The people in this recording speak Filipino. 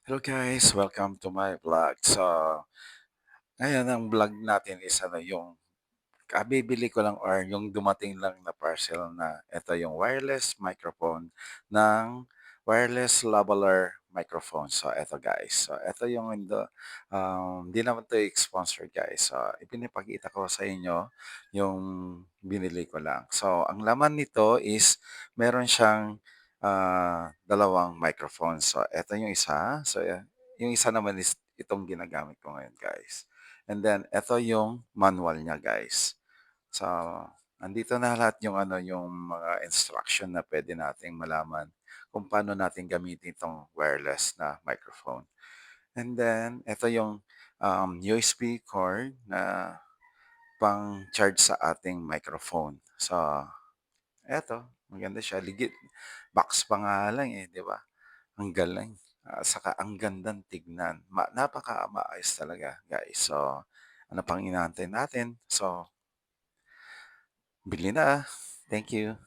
Hello guys, welcome to my vlog. Ngayon ang vlog natin is yung kabibili ko lang or yung dumating lang na parcel na ito yung wireless microphone ng wireless lavalier microphone. So ito guys. So ito yung hindi naman to sponsor guys. So ipinipakita ko sa inyo yung binili ko lang. So ang laman nito is meron siyang dalawang microphone. So ito yung isa. Yung isa naman is itong ginagamit ko ngayon guys. And then ito yung manual niya guys. So, nandito na lahat yung yung mga instruction na pwede nating malaman kung paano natin gamitin itong wireless na microphone. And then, ito yung USB cord na pang-charge sa ating microphone. So, eto, maganda siya. Ligit, box pa nga lang eh, di ba? Ang galing. Saka ang gandang tignan. Napaka-maayos talaga, guys. So, ano pang inaantay natin? So, bili na. Thank you.